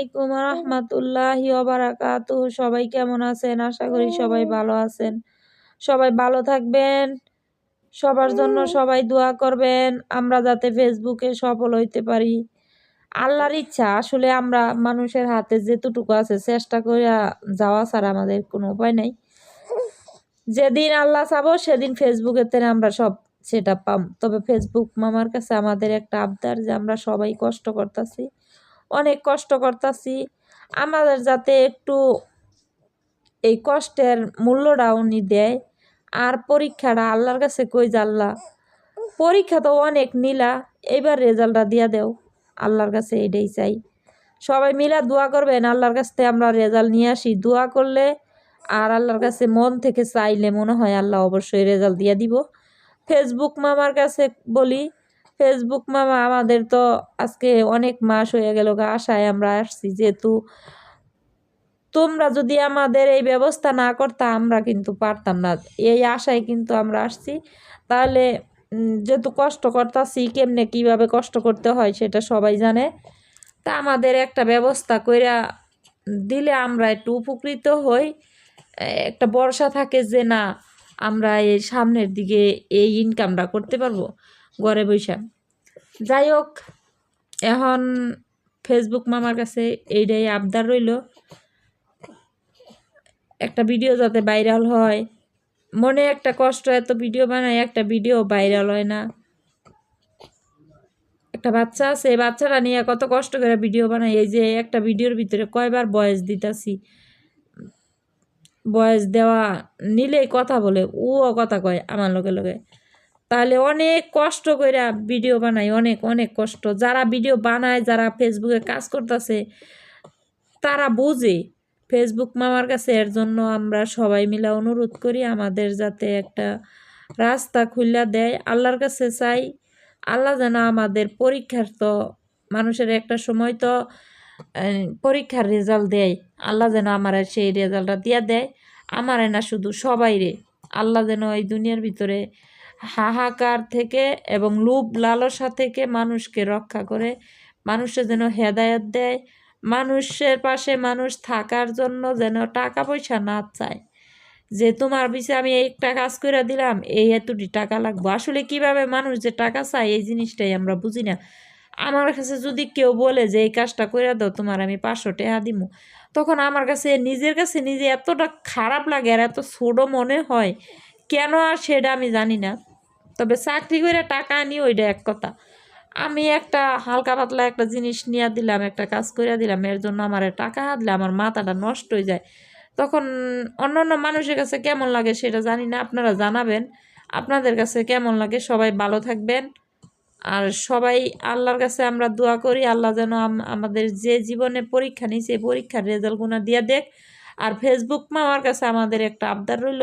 আলাইকুম রহমতুল্লাহি ওয়া বারাকাতুহু। সবাই কেমন আছেন? আশা করি সবাই ভালো আছেন। সবাই ভালো থাকবেন। সবার জন্য সবাই দোয়া করবেন, আমরা যাতে ফেসবুকে সফল হইতে পারি। আল্লাহর ইচ্ছা, আসলে আমরা মানুষের হাতে যেটুকু আছে চেষ্টা করে যাওয়া ছাড়া আমাদের কোনো উপায় নাই। যেদিন আল্লাহ চাবো সেদিন ফেসবুকেতে আমরা সব সেটা পাম। তবে ফেসবুক মামার কাছে আমাদের একটা আবদার যে আমরা সবাই কষ্ট করতেছি, অনেক কষ্ট করতেছি, আমাদের যাতে একটু এই কষ্টের মূল্যটা উনি দেয়। আর পরীক্ষাটা আল্লাহর কাছে কই যে আল্লাহ, পরীক্ষা তো অনেক নিলা, এইবার রেজাল্টটা দিয়া দেও। আল্লাহর কাছে এটাই চাই। সবাই মিলা দোয়া করবেন, আল্লাহর কাছ থেকে আমরা রেজাল্ট নিয়ে আসি। দোয়া করলে আর আল্লাহর কাছে মন থেকে চাইলে মনে হয় আল্লাহ অবশ্যই রেজাল্ট দিয়ে দিব। ফেসবুক মামার কাছে বলি, ফেসবুক মামা আমাদের তো আজকে অনেক মাস হয়ে গেল আশায় আমরা আসছি, যেহেতু তোমরা যদি আমাদের এই ব্যবস্থা না করতা আমরা কিন্তু পারতাম না। এই আশায় কিন্তু আমরা আসছি। তাহলে যেহেতু কষ্ট করতেছি, কেমনে কিভাবে কষ্ট করতে হয় সেটা সবাই জানে। তা আমাদের একটা ব্যবস্থা কইরা দিলে আমরা একটু উপকৃত হই, একটা ভরসা থাকে যে না আমরা এই সামনের দিকে এই ইনকামটা করতে পারবো ঘরে বৈশা। যাই হোক, এখন ফেসবুক মামার কাছে এইটাই আবদার রইল, একটা ভিডিও যাতে ভাইরাল হয়। মনে একটা কষ্ট, এত ভিডিও বানায় একটা ভিডিও ভাইরাল হয় না। একটা বাচ্চা আছে, এই বাচ্চাটা নিয়ে কত কষ্ট করে ভিডিও বানাই। এই যে একটা ভিডিওর ভিতরে কয়বার ভয়েস দিতাছি, ভয়েস দেওয়া নিলেই কথা বলে, ও কথা কয় আমার লগে লগে। তাহলে অনেক কষ্ট করে ভিডিও বানাই, অনেক অনেক কষ্ট। যারা ভিডিও বানায়, যারা ফেসবুকে কাজ করতেছে তারা বুঝে। ফেসবুক মামার কাছে এর জন্য আমরা সবাই মিলে অনুরোধ করি আমাদের যাতে একটা রাস্তা খুলে দেয়। আল্লাহর কাছে চাই আল্লাহ যেন আমাদের পরীক্ষার, তো মানুষের একটা সময় তো পরীক্ষার রেজাল্ট দেয়, আল্লাহ যেন আমার সেই রেজাল্টটা দিয়ে দেয়। আমারে না শুধু সবাই রে, আল্লাহ যেন এই দুনিয়ার ভিতরে হাহাকার থেকে এবং লোভ লালসা থেকে মানুষকে রক্ষা করে, মানুষের যেন হেদায়েত দেয়, মানুষের পাশে মানুষ থাকার জন্য যেন টাকা পয়সা না চায় যে তোমার পিছে আমি একটা কাজ করে দিলাম এই এতটি টাকা লাগবে। আসলে কিভাবে মানুষ যে টাকা চায় এই জিনিসটাই আমরা বুঝি না। আমার কাছে যদি কেউ বলে যে এই কাজটা করে দাও তোমার আমি 500 টাকা দিব, তখন আমার কাছে নিজের কাছে নিজে এতটা খারাপ লাগে আর এত ছোট মনে হয়, কেন আর সেটা আমি জানি না। তবে চাকরি করে টাকা আনি ওইটা এক কথা, আমি একটা হালকা পাতলা একটা জিনিস নিয়ে দিলাম, একটা কাজ করে দিলাম, এর জন্য আমার টাকা হাতলে আমার মাথাটা নষ্ট হয়ে যায়। তখন অন্য অন্য মানুষের কাছে কেমন লাগে সেটা জানি না, আপনারা জানাবেন আপনাদের কাছে কেমন লাগে। সবাই ভালো থাকবেন আর সবাই আল্লাহর কাছে আমরা দোয়া করি আল্লাহ যেন আমাদের যে জীবনে পরীক্ষা নিয়েছে পরীক্ষার রেজাল্টগুলো দিয়ে দেখ। আর ফেসবুক মামার কাছে আমাদের একটা আবদার রইল।